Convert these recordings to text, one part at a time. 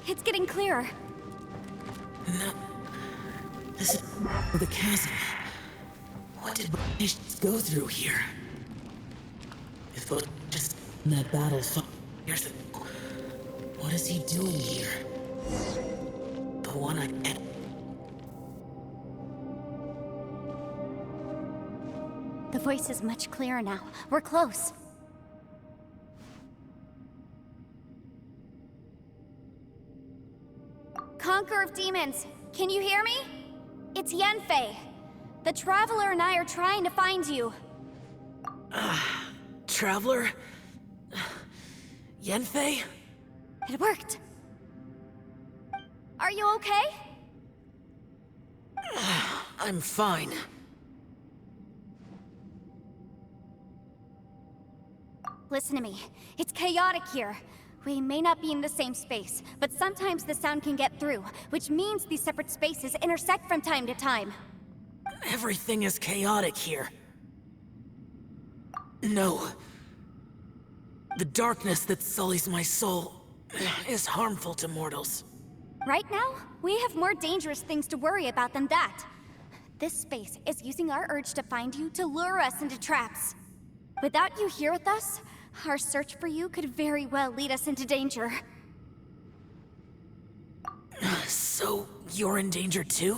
It's getting clearer. No. This is the chasm. What did British go through here? If it was just in that battle 5 years ago, what is he doing here? The one I can't. The voice is much clearer now. We're close. Conqueror of Demons, can you hear me? It's Yanfei. The Traveler and I are trying to find you. Traveler? Yanfei? It worked. Are you okay? I'm fine. Listen to me. It's chaotic here. We may not be in the same space, but sometimes the sound can get through, which means these separate spaces intersect from time to time. Everything is chaotic here. No. The darkness that sullies my soul is harmful to mortals. Right now, we have more dangerous things to worry about than that. This space is using our urge to find you to lure us into traps. Without you here with us, our search for you could very well lead us into danger. So, you're in danger too?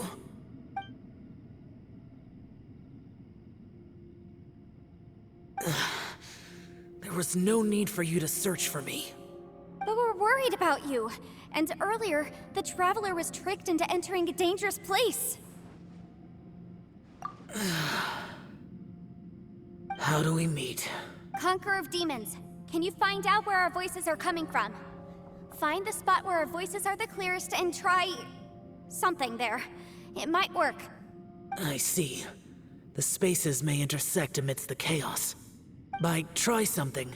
There was no need for you to search for me. But we're worried about you. And earlier, the Traveler was tricked into entering a dangerous place. How do we meet? Conqueror of Demons, can you find out where our voices are coming from? Find the spot where our voices are the clearest and try... something there. It might work. I see. The spaces may intersect amidst the chaos. By try something,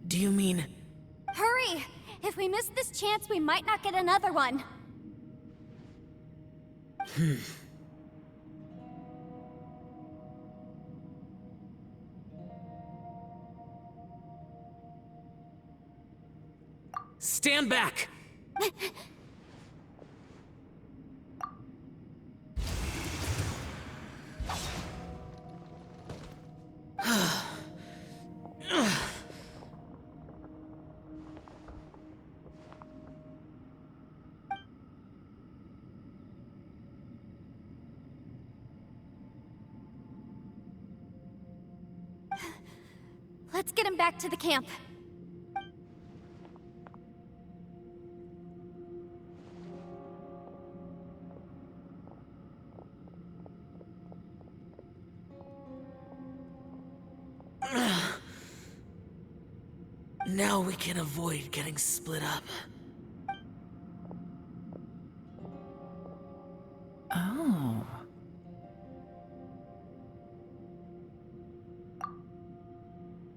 do you mean... Hurry! If we miss this chance, we might not get another one. Stand back! Let's get him back to the camp. Now we can avoid getting split up. Oh.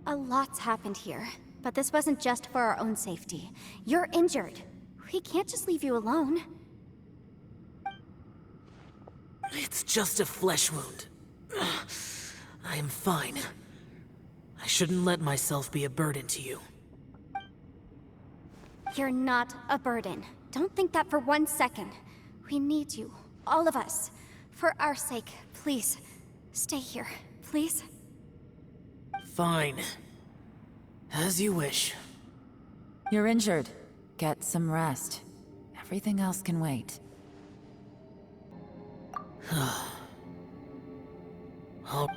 A lot's happened here, but this wasn't just for our own safety. You're injured. We can't just leave you alone. It's just a flesh wound. I am fine. I shouldn't let myself be a burden to you. You're not a burden. Don't think that for 1 second. We need you, all of us. For our sake, please, stay here, please. Fine. As you wish. You're injured. Get some rest. Everything else can wait. I'll...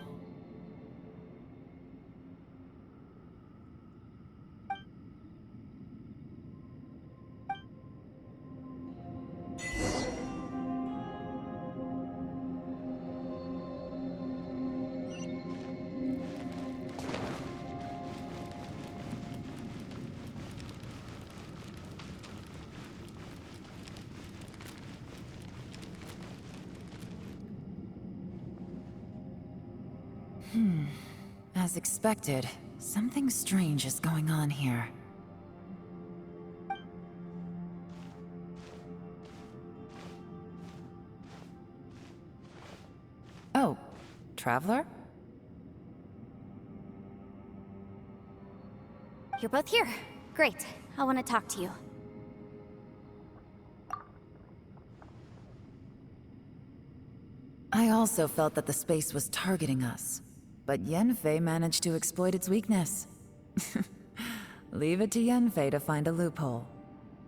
As expected, something strange is going on here. Oh, Traveler? You're both here. Great. I want to talk to you. I also felt that the space was targeting us, but Yenfei managed to exploit its weakness. Leave it to Yenfei to find a loophole.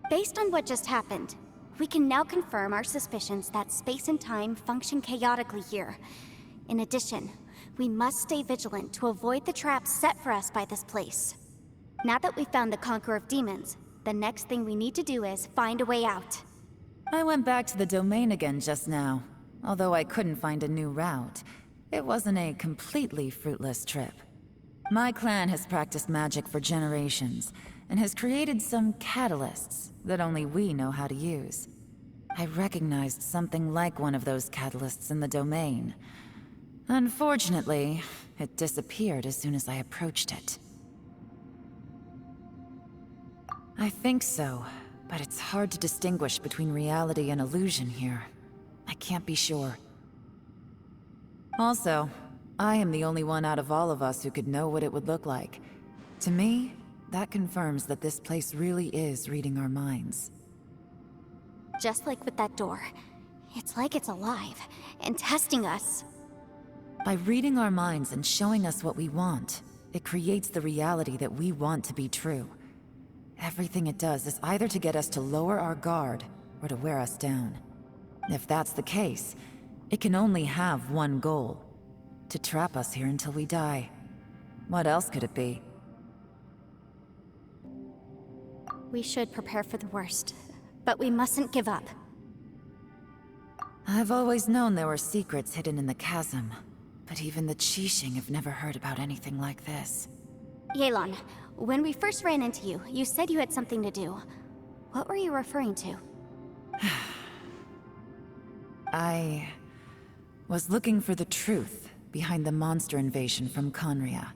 Based on what just happened, we can now confirm our suspicions that space and time function chaotically here. In addition, we must stay vigilant to avoid the traps set for us by this place. Now that we've found the Conqueror of Demons, the next thing we need to do is find a way out. I went back to the domain again just now. Although I couldn't find a new route, it wasn't a completely fruitless trip. My clan has practiced magic for generations, and has created some catalysts that only we know how to use. I recognized something like one of those catalysts in the domain. Unfortunately, it disappeared as soon as I approached it. I think so, but it's hard to distinguish between reality and illusion here. I can't be sure. Also, I am the only one out of all of us who could know what it would look like. To me, that confirms that this place really is reading our minds. Just like with that door. It's like it's alive, and testing us. By reading our minds and showing us what we want, it creates the reality that we want to be true. Everything it does is either to get us to lower our guard, or to wear us down. If that's the case, it can only have one goal. To trap us here until we die. What else could it be? We should prepare for the worst, but we mustn't give up. I've always known there were secrets hidden in the chasm, but even the Qixing have never heard about anything like this. Yelan, when we first ran into you, you said you had something to do. What were you referring to? I was looking for the truth behind the monster invasion from Conria.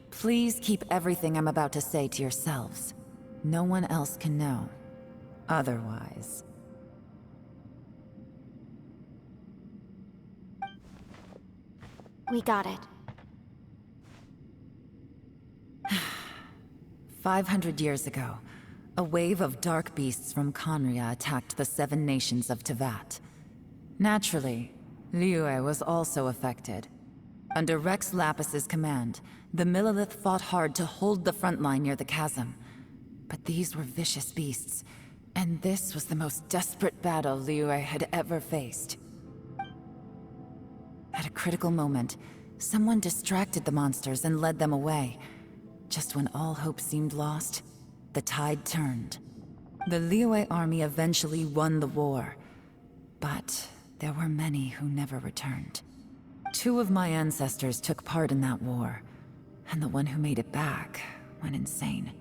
Please keep everything I'm about to say to yourselves. No one else can know. Otherwise... We got it. 500 years ago, a wave of dark beasts from Conria attacked the 7 nations of Tevat. Naturally, Liyue was also affected. Under Rex Lapis's command, the Millelith fought hard to hold the front line near the chasm. But these were vicious beasts, and this was the most desperate battle Liyue had ever faced. At a critical moment, someone distracted the monsters and led them away. Just when all hope seemed lost, the tide turned. The Liyue army eventually won the war, but there were many who never returned. 2 of my ancestors took part in that war, and the one who made it back went insane.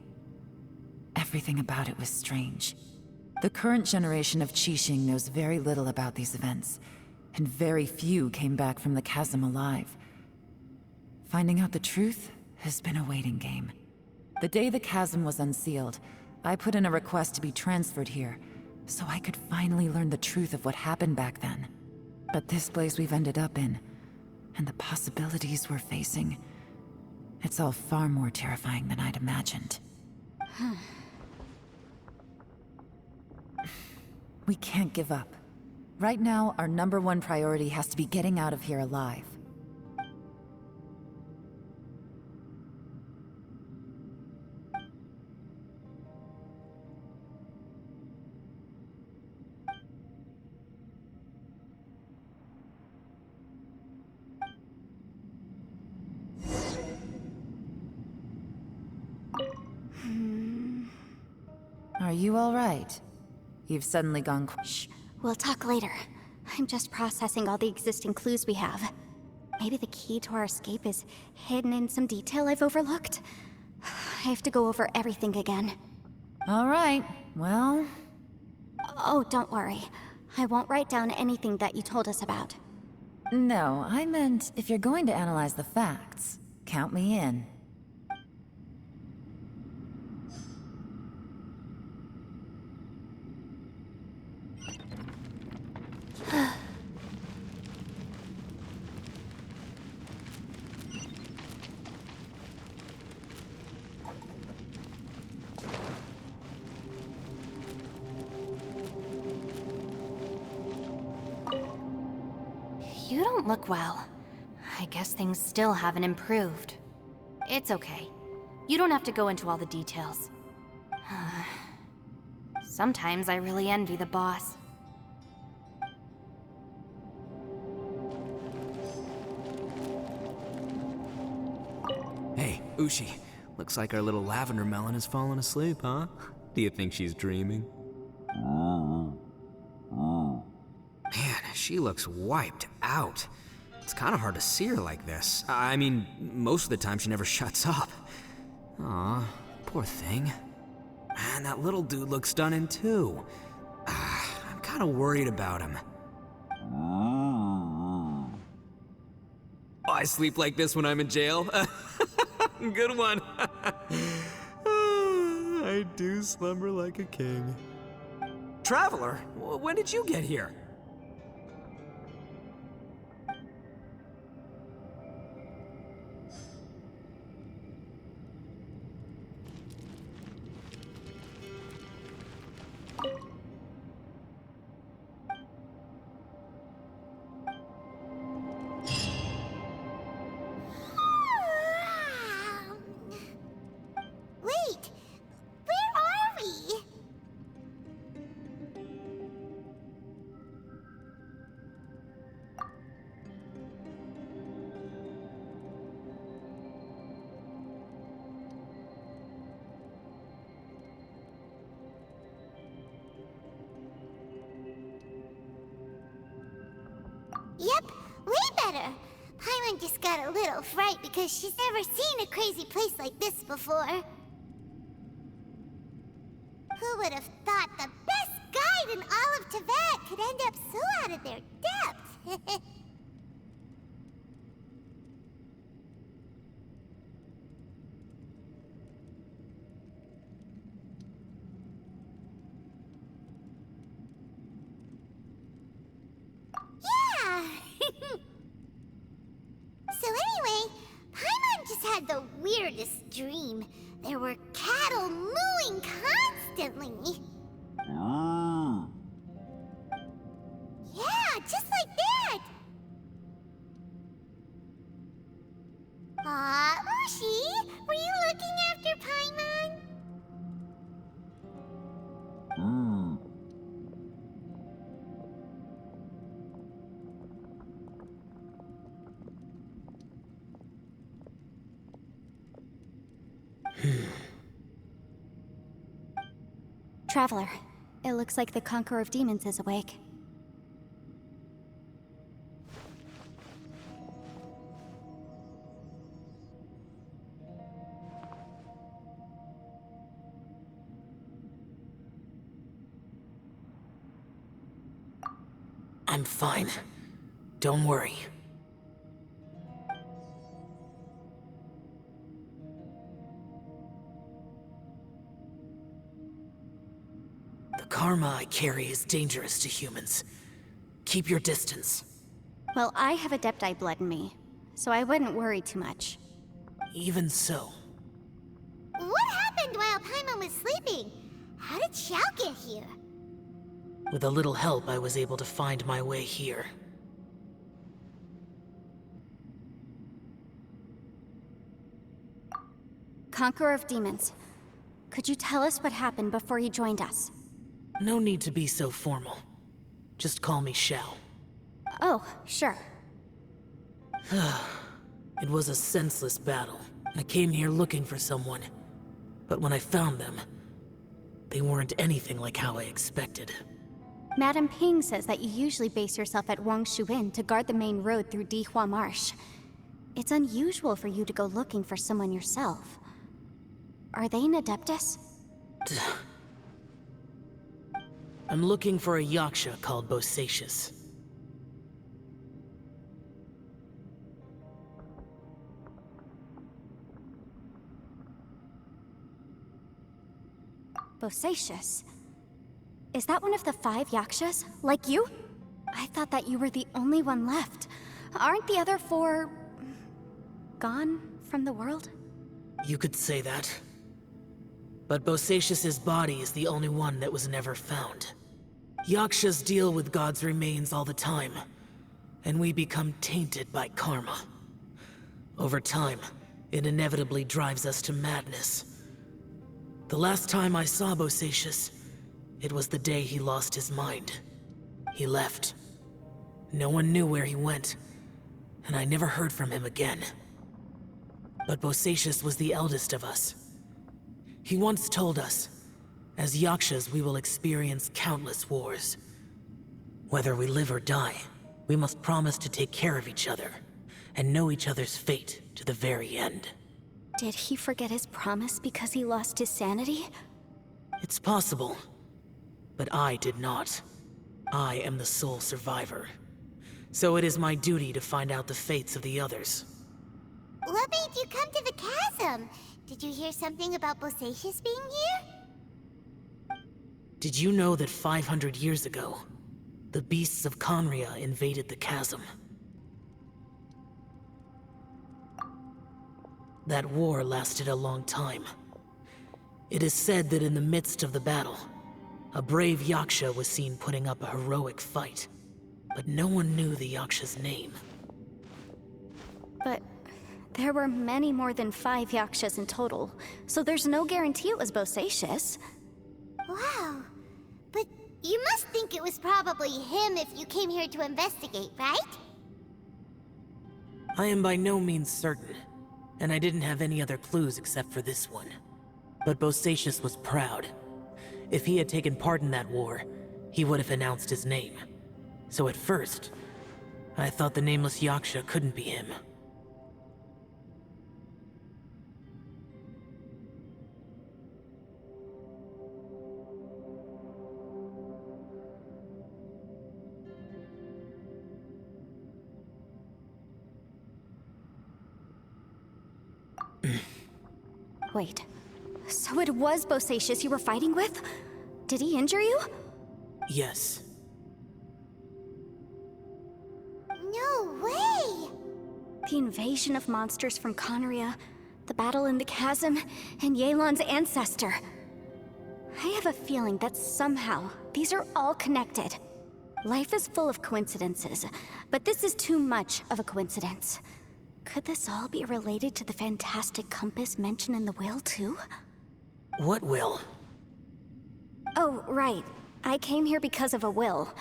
Everything about it was strange. The current generation of Qixing knows very little about these events, and very few came back from the chasm alive. Finding out the truth has been a waiting game. The day the chasm was unsealed, I put in a request to be transferred here, so I could finally learn the truth of what happened back then. But this place we've ended up in, and the possibilities we're facing, it's all far more terrifying than I'd imagined. We can't give up. Right now, our #1 priority has to be getting out of here alive. Are you all right? You've suddenly gone Shh, we'll talk later. I'm just processing all the existing clues we have. Maybe the key to our escape is hidden in some detail I've overlooked? I have to go over everything again. All right, well... Oh, don't worry. I won't write down anything that you told us about. No, I meant if you're going to analyze the facts, count me in. You don't look well. I guess things still haven't improved. It's okay. You don't have to go into all the details. Sometimes I really envy the boss. Hey, Ushi. Looks like our little lavender melon has fallen asleep, huh? Do you think she's dreaming? Man, she looks wiped out. It's kind of hard to see her like this. I mean, most of the time she never shuts up. Aw, poor thing. Man, that little dude looks stunning too. I'm kind of worried about him. I sleep like this when I'm in jail. Good one. I do slumber like a king. Traveler, when did you get here? Wait, where are we? Yep, way better. Paimon just got a little fright because she's never seen a crazy place like this before. Who would have thought the best guide in all of Tibet could end up so out of their depth? Yeah! So anyway, Paimon just had the weirdest dream. There were cattle mooing constantly. Yeah, just like that. Aw, Ushi, were you looking after Paimon? Traveler, it looks like the Conqueror of Demons is awake. I'm fine. Don't worry. The karma I carry is dangerous to humans. Keep your distance. Well, I have Adepti blood in me, so I wouldn't worry too much. Even so, What happened while Paimon was sleeping? How did Xiao get here? with a little help, I was able to find my way here. Conqueror of Demons, could you tell us what happened before you joined us? No need to be so formal. Just call me Xiao. Oh, sure. It was a senseless battle. I came here looking for someone. But when I found them, they weren't anything like how I expected. Madame Ping says that you usually base yourself at Wangshu Inn to guard the main road through Dihua Marsh. It's unusual for you to go looking for someone yourself. Are they an Adeptus? I'm looking for a Yaksha called Bosacius. Bosacius? Is that one of the 5 Yakshas? Like you? I thought that you were the only one left. Aren't the other 4... gone from the world? You could say that. But Bosacius's body is the only one that was never found. Yakshas deal with God's remains all the time, and we become tainted by karma. Over time, it inevitably drives us to madness. The last time I saw Bosacius, it was the day he lost his mind. He left. No one knew where he went, and I never heard from him again. But Bosacius was the eldest of us. He once told us, as Yakshas we will experience countless wars. Whether we live or die, we must promise to take care of each other, and know each other's fate to the very end. Did he forget his promise because he lost his sanity? It's possible, but I did not. I am the sole survivor. So it is my duty to find out the fates of the others. What made you come to the chasm? Did you hear something about Bosacius being here? Did you know that 500 years ago, the beasts of Conria invaded the chasm? That war lasted a long time. It is said that in the midst of the battle, a brave Yaksha was seen putting up a heroic fight, but no one knew the Yaksha's name. But there were many more than 5 Yakshas in total, so there's no guarantee it was Bosacius. Wow. But you must think it was probably him if you came here to investigate, right? I am by no means certain, and I didn't have any other clues except for this one. But Bosacius was proud. If he had taken part in that war, he would have announced his name. So at first, I thought the nameless Yaksha couldn't be him. Wait, so it was Bosacius you were fighting with? Did he injure you? Yes. No way! The invasion of monsters from Conria, the battle in the chasm, and Yelan's ancestor. I have a feeling that somehow these are all connected. Life is full of coincidences, but this is too much of a coincidence. Could this all be related to the fantastic compass mentioned in the will, too? What will? Oh, right. I came here because of a will.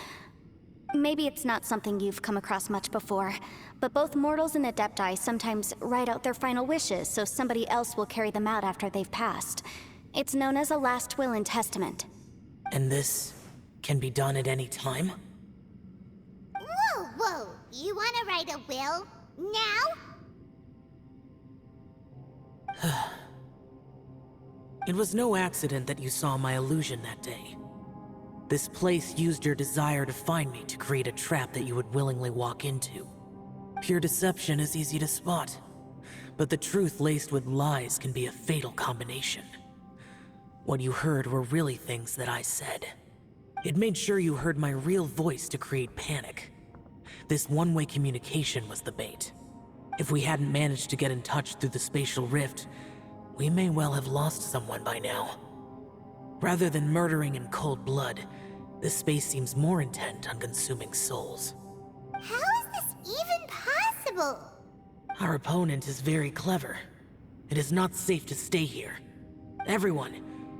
Maybe it's not something you've come across much before, but both mortals and adepti sometimes write out their final wishes so somebody else will carry them out after they've passed. It's known as a last will and testament. And this can be done at any time? Whoa! You wanna write a will? Now? It was no accident that you saw my illusion that day. This place used your desire to find me to create a trap that you would willingly walk into. Pure deception is easy to spot, but the truth laced with lies can be a fatal combination. What you heard were really things that I said. It made sure you heard my real voice to create panic. This one-way communication was the bait. If we hadn't managed to get in touch through the spatial rift, we may well have lost someone by now. Rather than murdering in cold blood, this space seems more intent on consuming souls. How is this even possible? Our opponent is very clever. It is not safe to stay here. Everyone,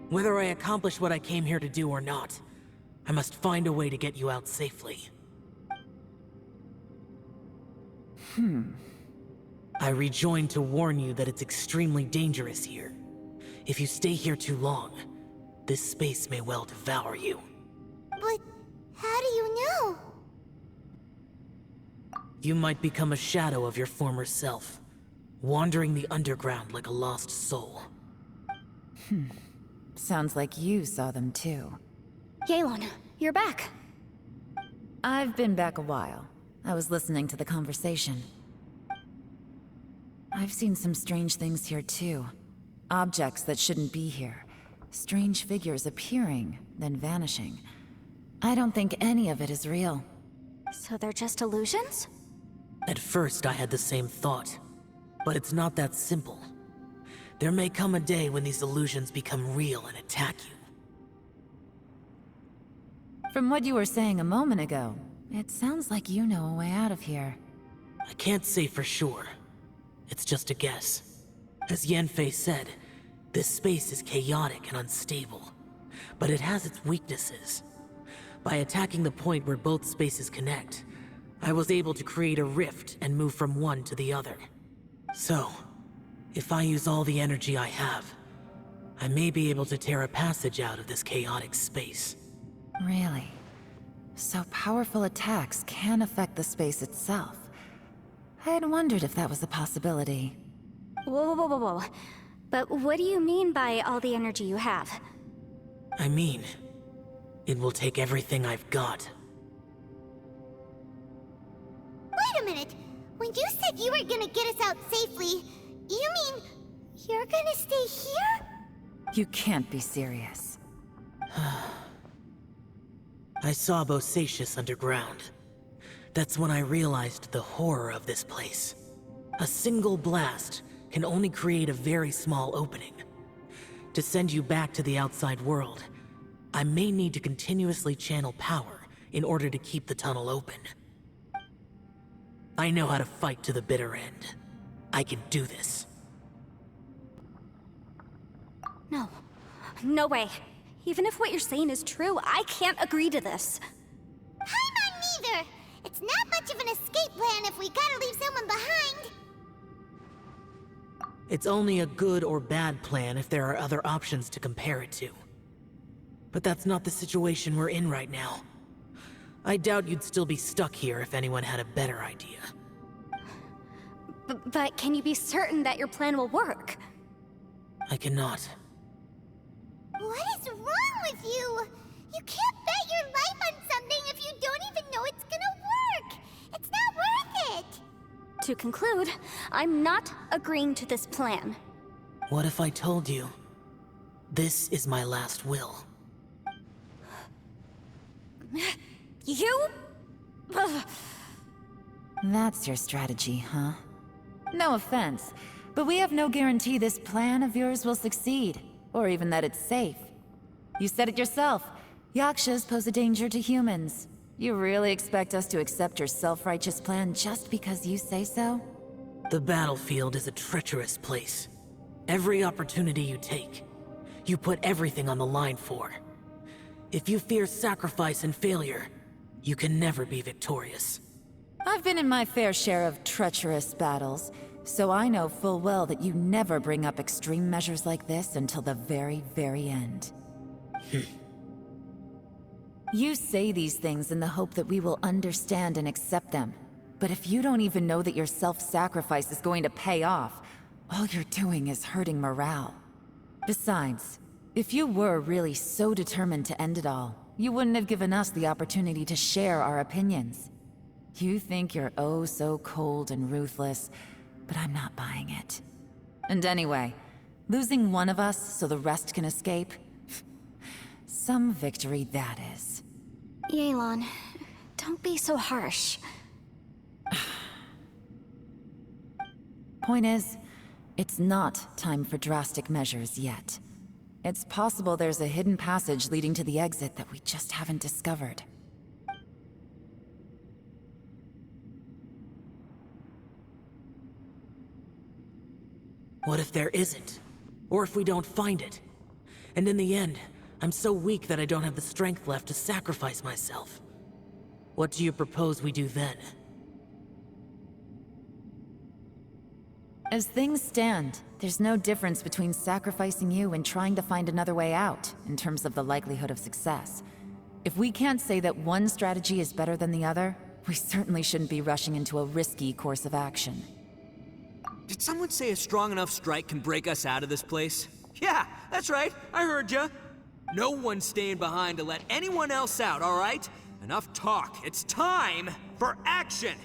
whether I accomplish what I came here to do or not, I must find a way to get you out safely. I rejoined to warn you that it's extremely dangerous here. If you stay here too long, this space may well devour you. But how do you know? You might become a shadow of your former self, wandering the underground like a lost soul. Sounds like you saw them too. Yelan, you're back. I've been back a while. I was listening to the conversation. I've seen some strange things here too. Objects that shouldn't be here. Strange figures appearing, then vanishing. I don't think any of it is real. So they're just illusions? At first I had the same thought, but it's not that simple. There may come a day when these illusions become real and attack you. From what you were saying a moment ago, It sounds like you know a way out of here. I can't say for sure. It's just a guess. As Yanfei said, this space is chaotic and unstable, but it has its weaknesses. By attacking the point where both spaces connect, I was able to create a rift and move from one to the other. So, if I use all the energy I have, I may be able to tear a passage out of this chaotic space. Really? So powerful attacks can affect the space itself. I had wondered if that was a possibility. Whoa. But what do you mean by all the energy you have? I mean, it will take everything I've got. Wait a minute. When you said you were gonna get us out safely, you mean you're gonna stay here? You can't be serious. I saw Bosacius underground. That's when I realized the horror of this place. A single blast can only create a very small opening. To send you back to the outside world, I may need to continuously channel power in order to keep the tunnel open. I know how to fight to the bitter end. I can do this. No way. Even if what you're saying is true, I can't agree to this. Paimon neither! It's not much of an escape plan if we gotta leave someone behind. It's only a good or bad plan if there are other options to compare it to. But that's not the situation we're in right now. I doubt you'd still be stuck here if anyone had a better idea. But can you be certain that your plan will work? I cannot. What is wrong with you? You can't bet your life on something if you don't even know it's gonna work. It's not worth it. To conclude, I'm not agreeing to this plan. What if I told you, this is my last will? You? Ugh. That's your strategy, huh? No offense, but we have no guarantee this plan of yours will succeed, or even that it's safe. You said it yourself. Yakshas pose a danger to humans. You really expect us to accept your self-righteous plan just because you say so? The battlefield is a treacherous place. Every opportunity you take, you put everything on the line for. If you fear sacrifice and failure, you can never be victorious. I've been in my fair share of treacherous battles, so I know full well that you never bring up extreme measures like this until the very, very end. You say these things in the hope that we will understand and accept them. But if you don't even know that your self-sacrifice is going to pay off, all you're doing is hurting morale. Besides, if you were really so determined to end it all, you wouldn't have given us the opportunity to share our opinions. You think you're oh so cold and ruthless, but I'm not buying it. And anyway, losing one of us so the rest can escape? Some victory that is. Yelan, don't be so harsh. Point is, it's not time for drastic measures yet. It's possible there's a hidden passage leading to the exit that we just haven't discovered. What if there isn't? Or if we don't find it? And in the end, I'm so weak that I don't have the strength left to sacrifice myself. What do you propose we do then? As things stand, there's no difference between sacrificing you and trying to find another way out, in terms of the likelihood of success. If we can't say that one strategy is better than the other, we certainly shouldn't be rushing into a risky course of action. Did someone say a strong enough strike can break us out of this place? Yeah, that's right. I heard ya. No one's staying behind to let anyone else out, all right? Enough talk. It's time for action!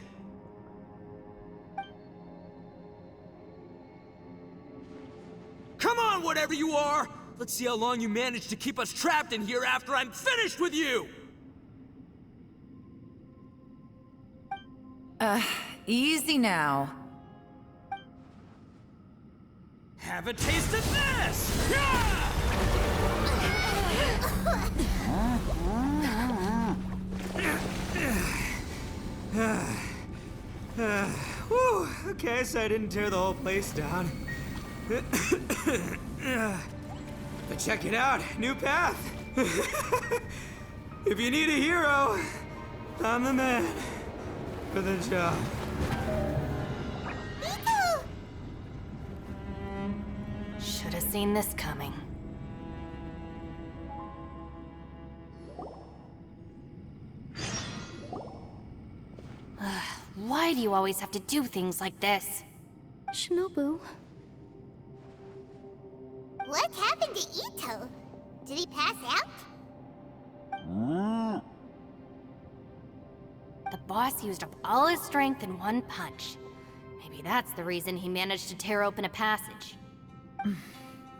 Come on, whatever you are! Let's see how long you manage to keep us trapped in here after I'm finished with you! Easy now. Have a taste of this! Yeah! okay, so I didn't tear the whole place down. But check it out, new path. If you need a hero, I'm the man for the job. Ito! Should have seen this coming. Why do you always have to do things like this? Shinobu, What happened to Ito? Did he pass out? The boss used up all his strength in one punch. Maybe that's the reason he managed to tear open a passage.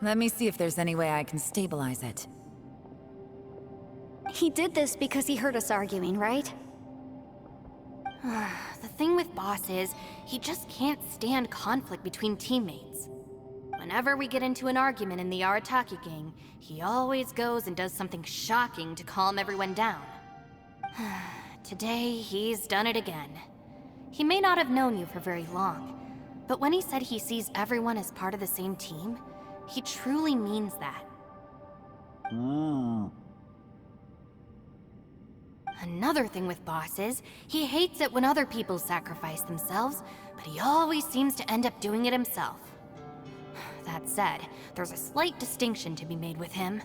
Let me see if there's any way I can stabilize it. he did this because he heard us arguing, right? The thing with Boss is, he just can't stand conflict between teammates. Whenever we get into an argument in the Arataki gang, he always goes and does something shocking to calm everyone down. Today, he's done it again. He may not have known you for very long, but when he said he sees everyone as part of the same team, he truly means that. Another thing with Boss is, he hates it when other people sacrifice themselves, but he always seems to end up doing it himself. That said, there's a slight distinction to be made with him.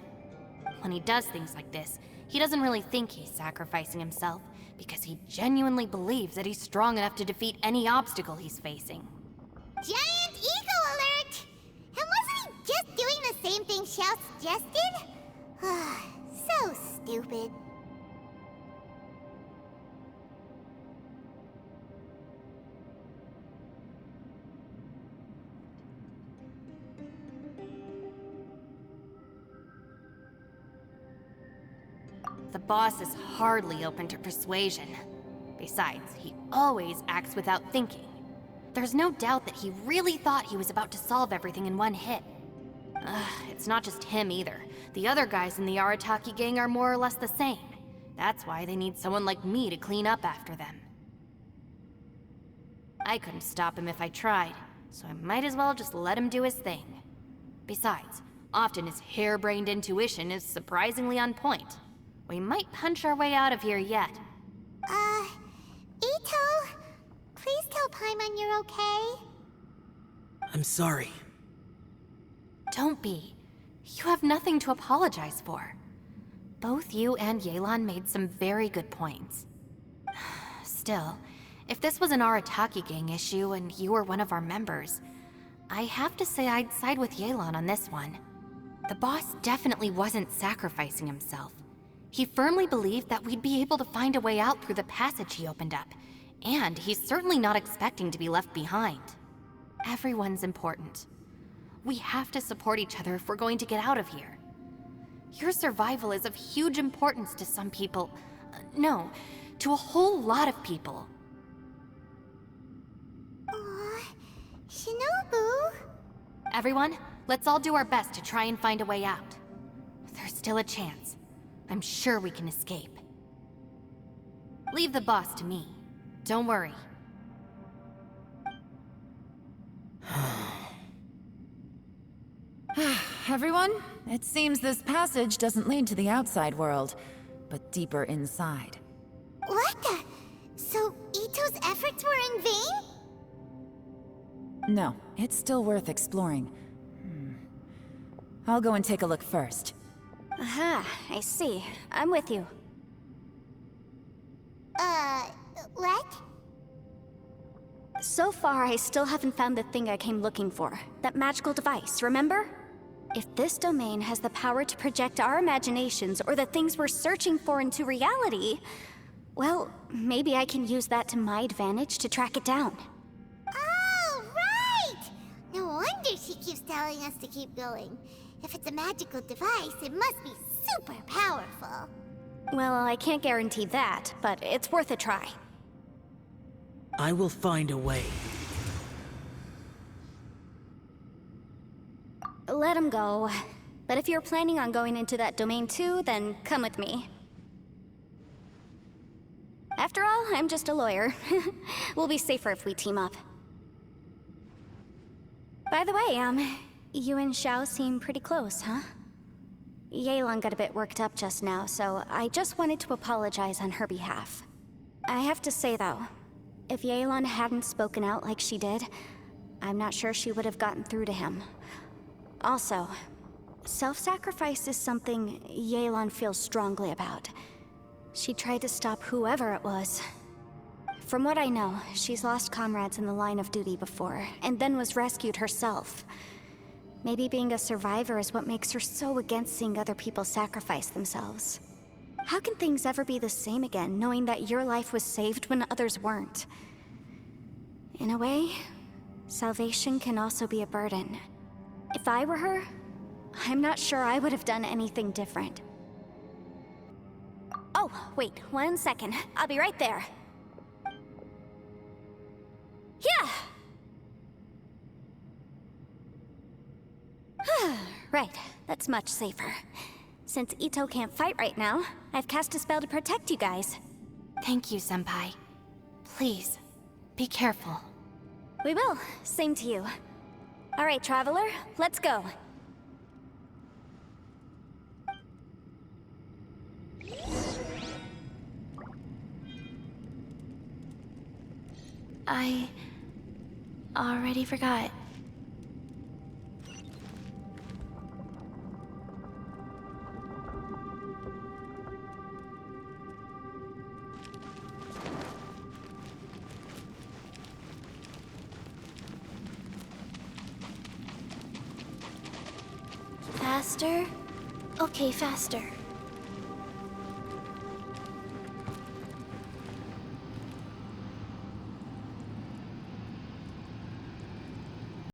When he does things like this, he doesn't really think he's sacrificing himself, because he genuinely believes that he's strong enough to defeat any obstacle he's facing. Giant ego alert! And wasn't he just doing the same thing Xiao suggested? So stupid. The boss is hardly open to persuasion. Besides, he always acts without thinking. There's no doubt that he really thought he was about to solve everything in one hit. It's not just him either. The other guys in the Arataki gang are more or less the same. That's why they need someone like me to clean up after them. I couldn't stop him if I tried, so I might as well just let him do his thing. Besides, often his harebrained intuition is surprisingly on point. We might punch our way out of here yet. Ito, please tell Paimon you're okay. I'm sorry. Don't be. You have nothing to apologize for. Both you and Yelan made some very good points. Still, if this was an Arataki gang issue and you were one of our members, I have to say I'd side with Yelan on this one. The boss definitely wasn't sacrificing himself. He firmly believed that we'd be able to find a way out through the passage he opened up, and he's certainly not expecting to be left behind. Everyone's important. We have to support each other if we're going to get out of here. Your survival is of huge importance to some people. No, to a whole lot of people. Aw, Shinobu. Everyone, let's all do our best to try and find a way out. There's still a chance. I'm sure we can escape. Leave the boss to me. Don't worry. Everyone, it seems this passage doesn't lead to the outside world, but deeper inside. What the? So Ito's efforts were in vain? No, it's still worth exploring. I'll go and take a look first. Aha, I see. I'm with you. What? So far, I still haven't found the thing I came looking for. That magical device, remember? If this domain has the power to project our imaginations or the things we're searching for into reality, well, maybe I can use that to my advantage to track it down. Oh, right! No wonder she keeps telling us to keep going. If it's a magical device, it must be super powerful. Well, I can't guarantee that, but it's worth a try. I will find a way. Let him go. But if you're planning on going into that domain too, then come with me. After all, I'm just a lawyer. We'll be safer if we team up. By the way, you and Xiao seem pretty close, huh? Yelan got a bit worked up just now, so I just wanted to apologize on her behalf. I have to say though, if Yelan hadn't spoken out like she did, I'm not sure she would have gotten through to him. Also, self-sacrifice is something Yelan feels strongly about. She tried to stop whoever it was. From what I know, she's lost comrades in the line of duty before, and then was rescued herself. Maybe being a survivor is what makes her so against seeing other people sacrifice themselves. How can things ever be the same again, knowing that your life was saved when others weren't? In a way, salvation can also be a burden. If I were her, I'm not sure I would have done anything different. Oh, wait, 1 second. I'll be right there. Yeah! Right, that's much safer. Since Ito can't fight right now, I've cast a spell to protect you guys. Thank you, Senpai. Please, be careful. We will. Same to you. All right, Traveler, let's go. I already forgot. Faster? Okay, faster.